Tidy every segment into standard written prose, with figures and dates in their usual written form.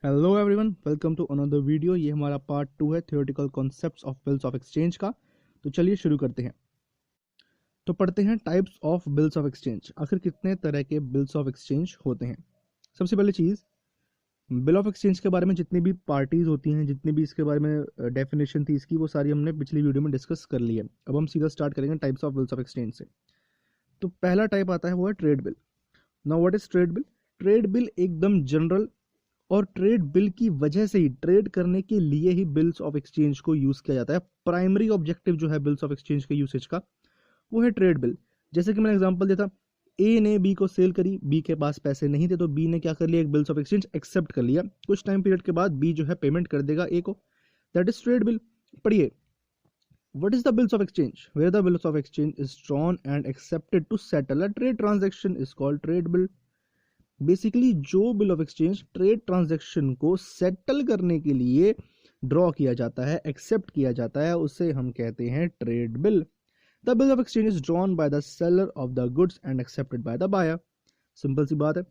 Hello everyone, welcome to another video. ये हमारा part 2 है theoretical concepts of bills of exchange का। तो चलिए शुरू करते हैं। तो पढ़ते हैं types of bills of exchange. आखिर कितने तरह के बिल्स ऑफ एक्सचेंज होते हैं। सबसे पहली चीज़, बिल ऑफ एक्सचेंज के बारे में जितनी भी पार्टीज होती हैं, जितनी भी इसके बारे में डेफिनेशन थी इसकी, वो सारी हमने पिछली वीडियो में डिस्कस कर ली है। अब हम सीधा स्टार्ट करेंगे types of bills of exchange से। तो पहला टाइप आता है वो है trade bill. Now what is trade bill? Trade bill एकदम जनरल और ट्रेड बिल की वजह से ही, ट्रेड करने के लिए ही बिल्स ऑफ एक्सचेंज को यूज किया जाता है। प्राइमरी ऑब्जेक्टिव जो है बिल्स ऑफ एक्सचेंज के यूसेज का, वो है ट्रेड बिल। जैसे कि मैंने एग्जांपल दिया था, ए ने बी को सेल करी, बी के पास पैसे नहीं थे, तो बी ने क्या कर लिया, एक बिल्स ऑफ एक्सचेंज एक्सेप्ट कर लिया। कुछ टाइम पीरियड के बाद बी जो है पेमेंट कर देगा ए को। That is trade bill. पढ़िए, what is the bills of exchange? Where the bills of exchange is drawn and accepted to settle a trade transaction is called trade bill. Basically जो bill of exchange trade transaction को settle करने के लिए draw किया जाता है, accept किया जाता है, उसे हम कहते हैं trade bill. The bill of exchange is drawn by the seller of the goods and accepted by the buyer. Simple सी बात है,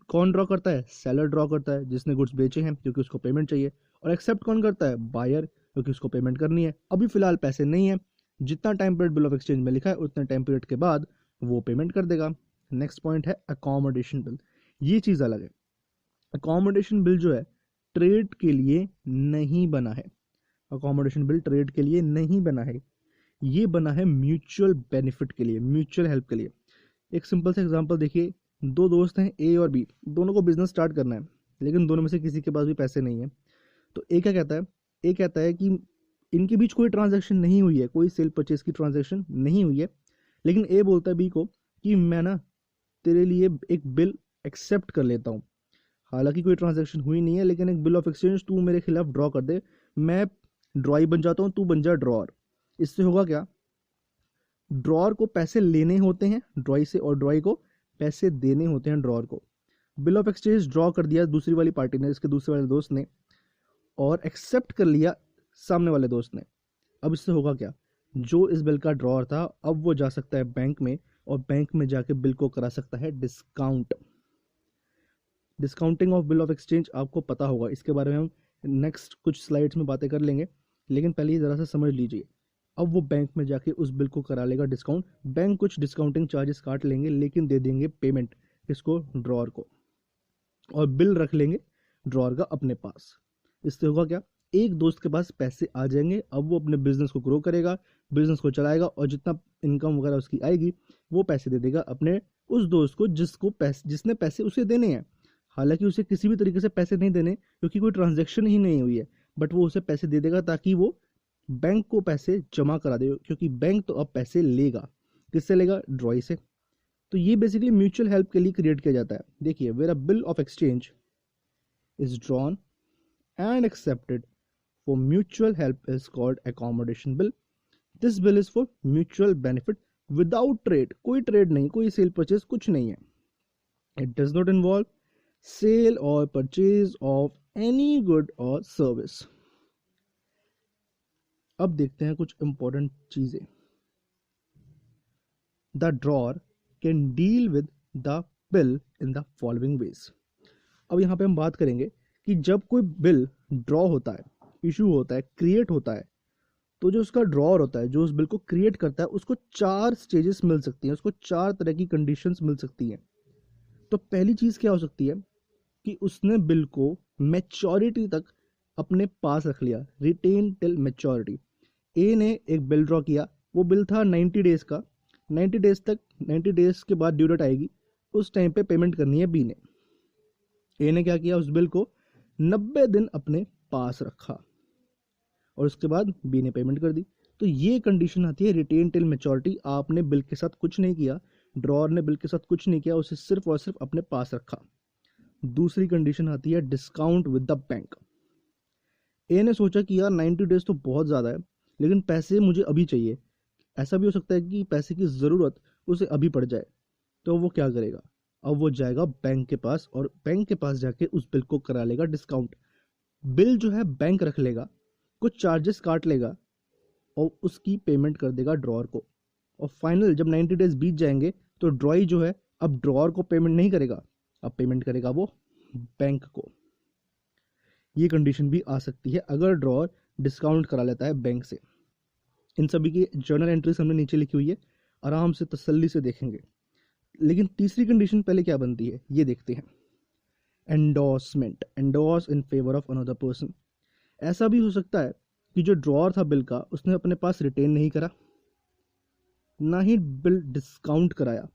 कौन ड्रॉ करता है? सेलर ड्रॉ करता है, जिसने गुड्स बेचे हैं, क्योंकि उसको पेमेंट चाहिए। और एक्सेप्ट कौन करता है? बायर, क्योंकि उसको पेमेंट करनी है। अभी फिलहाल पैसे नहीं है, जितना time period bill of exchange में लिखा है उतने टाइम पीरियड के बाद वो पेमेंट कर देगा। नेक्स्ट पॉइंट है अकोमोडेशन बिल। ये चीज अलग है। अकोमोडेशन बिल जो है ट्रेड के लिए नहीं बना है। अकोमोडेशन बिल ट्रेड के लिए नहीं बना है, ये बना है म्यूचुअल बेनिफिट के लिए, म्यूचुअल हेल्प के लिए। एक सिंपल सा एग्जांपल देखिए, दो दोस्त हैं ए और बी, दोनों को बिजनेस स्टार्ट करना है, लेकिन दोनों में से किसी के पास भी पैसे नहीं है। तो ए क्या कहता है? ए कहता है कि इनके बीच कोई ट्रांजैक्शन नहीं हुई है, कोई सेल परचेज की ट्रांजैक्शन नहीं हुई है, लेकिन ए बोलता है बी को कि मैं ना तेरे लिए एक बिल एक्सेप्ट कर लेता हूँ। हालांकि कोई ट्रांजैक्शन हुई नहीं है, लेकिन एक बिल ऑफ एक्सचेंज तू मेरे खिलाफ ड्रॉ कर दे, मैं ड्रॉई बन जाता हूँ, तू बन जा ड्रॉअर। इससे होगा क्या? ड्रॉअर को पैसे लेने होते हैं ड्रॉई से, और ड्रॉई को पैसे देने होते हैं ड्रॉअर को। बिल ऑफ एक्सचेंज ड्रॉ कर दिया दूसरी वाली पार्टी ने, इसके दूसरे वाले दोस्त ने, और एक्सेप्ट कर लिया सामने वाले दोस्त ने। अब इससे होगा क्या? जो इस बिल का ड्रॉअर था, अब वो जा सकता है बैंक में, और बैंक में जाके बिल को करा सकता है discount. Discounting of bill of exchange आपको पता होगा, इसके बारे में हम नेक्स्ट कुछ स्लाइड्स में बातें कर लेंगे, लेकिन पहले ही ज़रा सा समझ लीजिए। अब वो बैंक में जाके उस बिल को करा लेगा डिस्काउंट। बैंक कुछ डिस्काउंटिंग चार्जेस काट लेंगे, लेकिन दे देंगे पेमेंट किसको? ड्रॉअर को। और बिल रख लेंगे ड्रॉअर का अपने पास। इससे होगा क्या? एक दोस्त के पास पैसे आ जाएंगे, अब वो अपने बिजनेस को ग्रो करेगा, बिजनेस को चलाएगा, और जितना इनकम वगैरह उसकी आएगी वो पैसे दे देगा अपने उस दोस्त को जिसने पैसे उसे देने हैं। हालांकि उसे किसी भी तरीके से पैसे नहीं देने, क्योंकि कोई ट्रांजैक्शन ही नहीं हुई है, बट वो उसे पैसे दे देगा ताकि वो बैंक को पैसे जमा करा दे, क्योंकि बैंक तो अब पैसे लेगा। किससे लेगा? ड्रॉई से। तो ये बेसिकली म्यूचुअल हेल्प के लिए क्रिएट किया जाता है। देखिए, where a bill of exchange is drawn and accepted for mutual help is called accommodation bill. This bill is for mutual benefit without trade. कोई ट्रेड नहीं, कोई सेल परचेज कुछ नहीं है। It does not involve sale or purchase of any good or service. अब देखते हैं कुछ इंपॉर्टेंट चीजें। The drawer can deal with the bill in the following ways. अब यहाँ पे हम बात करेंगे कि जब कोई बिल ड्रॉ होता है, इशू होता है, क्रिएट होता है, तो जो उसका ड्रॉअर होता है, जो उस बिल को क्रिएट करता है, उसको 4 स्टेजेस मिल सकती हैं, उसको 4 तरह की कंडीशंस मिल सकती हैं। तो पहली चीज़ क्या हो सकती है कि उसने बिल को मैच्योरिटी तक अपने पास रख लिया, रिटेन टिल मैच्योरिटी। ए ने एक बिल ड्रॉ किया, वो बिल था 90 डेज का, 90 डेज तक, 90 डेज के बाद ड्यू डेट आएगी, उस टाइम पे पेमेंट करनी है बी ने। ए ने क्या किया? उस बिल को 90 दिन अपने पास रखा, और उसके बाद बी ने पेमेंट कर दी। तो ये कंडीशन आती है रिटेन टिल मैच्योरिटी। आपने बिल के साथ कुछ नहीं किया, ड्रॉअर ने बिल के साथ कुछ नहीं किया, उसे सिर्फ और सिर्फ अपने पास रखा। दूसरी कंडीशन आती है डिस्काउंट विद द बैंक। ए ने सोचा कि यार 90 डेज तो बहुत ज़्यादा है, लेकिन पैसे मुझे अभी चाहिए। ऐसा भी हो सकता है कि पैसे की ज़रूरत उसे अभी पड़ जाए, तो वो क्या करेगा? अब वो जाएगा बैंक के पास, और बैंक के पास जाके उस बिल को करा लेगा डिस्काउंट। बिल जो है बैंक रख लेगा, कुछ चार्जेस काट लेगा, और उसकी पेमेंट कर देगा ड्रॉअर को। और फाइनल जब 90 डेज बीत जाएंगे, तो ड्रॉई जो है अब ड्रॉअर को पेमेंट नहीं करेगा, अब पेमेंट करेगा वो बैंक को। ये कंडीशन भी आ सकती है अगर ड्रॉअर डिस्काउंट करा लेता है बैंक से। इन सभी की जर्नल एंट्रीज हमने नीचे लिखी हुई है, आराम से तसल्ली से देखेंगे। लेकिन तीसरी कंडीशन पहले क्या बनती है ये देखते हैं। Endorsement, endorse in favour of another person. ऐसा भी हो सकता है कि जो ड्रॉअर था बिल का उसने अपने पास रिटेन नहीं करा, ना ही बिल डिस्काउंट कराया,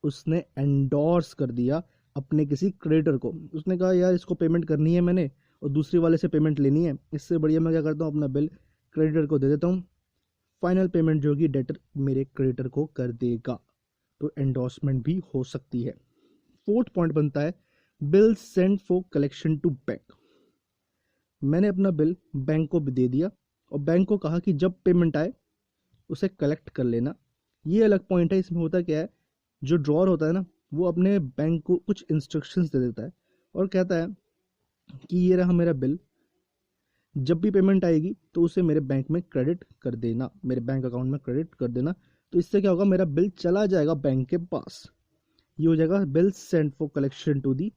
उसने एंडोर्स कर दिया अपने किसी क्रेडिटर को। उसने कहा यार इसको पेमेंट करनी है मैंने और दूसरे वाले से पेमेंट लेनी है, इससे बढ़िया मैं क्या करता हूँ अपना बिल क्रेडिटर को दे देता हूँ, फाइनल पेमेंट जो होगी डेटर मेरे क्रेडिटर को कर देगा। तो एंडोर्समेंट भी हो सकती है। फोर्थ पॉइंट बनता है bill send for collection to bank. मैंने अपना बिल बैंक को भी दे दिया और बैंक को कहा कि जब पेमेंट आए उसे कलेक्ट कर लेना। ये अलग पॉइंट है। इसमें होता क्या है, जो ड्रॉअर होता है ना वो अपने बैंक को कुछ इंस्ट्रक्शंस दे देता है और कहता है कि ये रहा मेरा बिल, जब भी पेमेंट आएगी तो उसे मेरे बैंक में क्रेडिट कर देना, मेरे बैंक अकाउंट में क्रेडिट कर देना। तो इससे क्या होगा, मेरा बिल चला जाएगा बैंक के पास। ये हो जाएगा bill send for collection to the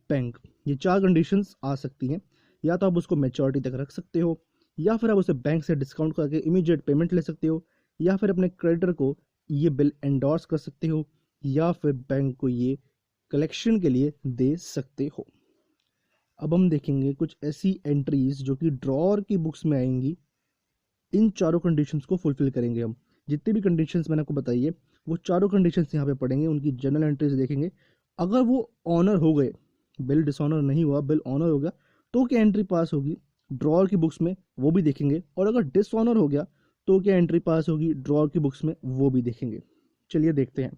bank. ये 4 कंडीशंस आ सकती हैं। या तो आप उसको मैच्योरिटी तक रख सकते हो, या फिर आप उसे बैंक से डिस्काउंट करके इमीडिएट पेमेंट ले सकते हो, या फिर अपने क्रेडिटर को ये बिल एंडोर्स कर सकते हो, या फिर बैंक को ये कलेक्शन के लिए दे सकते हो। अब हम देखेंगे कुछ ऐसी एंट्रीज जो कि ड्रॉअर की बुक्स में आएंगी। इन चारों कंडीशंस को फुलफिल करेंगे हम। जितनी भी कंडीशंस मैंने आपको बताई है वो चारों कंडीशंस यहाँ पे पढ़ेंगे, उनकी जनरल एंट्रीज देखेंगे। अगर वो ऑनर हो गए, बिल डिसऑनर नहीं हुआ, बिल ऑनर हो गया, तो क्या एंट्री पास होगी ड्रॉअर की बुक्स में, वो भी देखेंगे। और अगर डिसऑनर हो गया तो क्या एंट्री पास होगी ड्रॉअर की बुक्स में, वो भी देखेंगे। चलिए देखते हैं।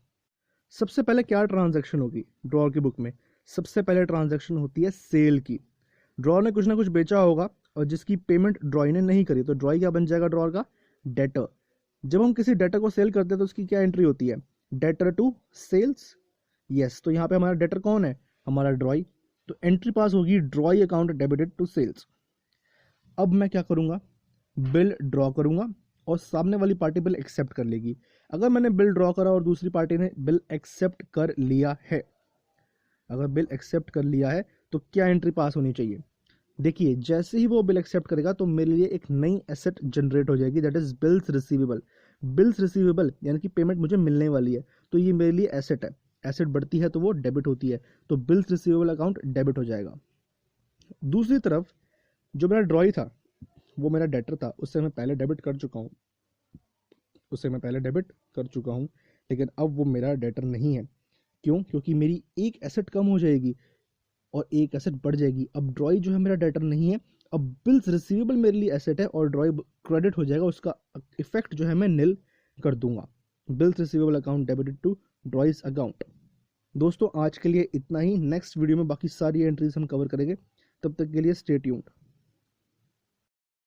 सबसे पहले क्या ट्रांजैक्शन होगी ड्रॉअर की बुक में। सबसे पहले ट्रांजैक्शन होती है सेल की। ड्रॉअर ने कुछ ना कुछ बेचा होगा और जिसकी पेमेंट ड्रॉई ने नहीं करी, तो ड्रॉई क्या बन जाएगा ड्रॉअर का, डेटर। जब हम किसी डेटर को सेल करते हैं तो उसकी क्या एंट्री होती है, डेटर टू सेल्स। यस, तो यहाँ पे हमारा डेटर कौन है, हमारा ड्रॉई। तो एंट्री पास होगी drawee account debited to sales. अब मैं क्या करूंगा, बिल ड्रॉ करूंगा और सामने वाली पार्टी बिल एक्सेप्ट कर लेगी। अगर मैंने बिल ड्रॉ करा और दूसरी पार्टी ने बिल एक्सेप्ट कर लिया है, अगर बिल एक्सेप्ट कर लिया है तो क्या एंट्री पास होनी चाहिए। देखिए जैसे ही वो बिल एक्सेप्ट करेगा तो मेरे लिए एक नई एसेट जनरेट हो जाएगी, that is bills receivable. Bills receivable यानी कि पेमेंट मुझे मिलने वाली है, तो ये मेरे लिए एसेट है। एसेट बढ़ती है तो वो डेबिट होती है, तो बिल्स रिसीवेबल अकाउंट डेबिट हो जाएगा। दूसरी तरफ जो मेरा ड्रॉई था वो मेरा डेटर था, उससे मैं पहले डेबिट कर चुका हूँ, लेकिन अब वो मेरा डेटर नहीं है। क्यों, क्योंकि मेरी एक एसेट कम हो जाएगी और एक एसेट बढ़ जाएगी। अब ड्रॉई जो है मेरा डेटर नहीं है, अब बिल्स रिसीवेबल मेरे लिए एसेट है और ड्रॉई क्रेडिट हो जाएगा, उसका इफेक्ट जो है मैं निल कर दूंगा। Bills receivable account debited to drawee's account. दोस्तों आज के लिए इतना ही। नेक्स्ट वीडियो में बाकी सारी एंट्रीज हम कवर करेंगे, तब तक के लिए स्टे ट्यून्ड।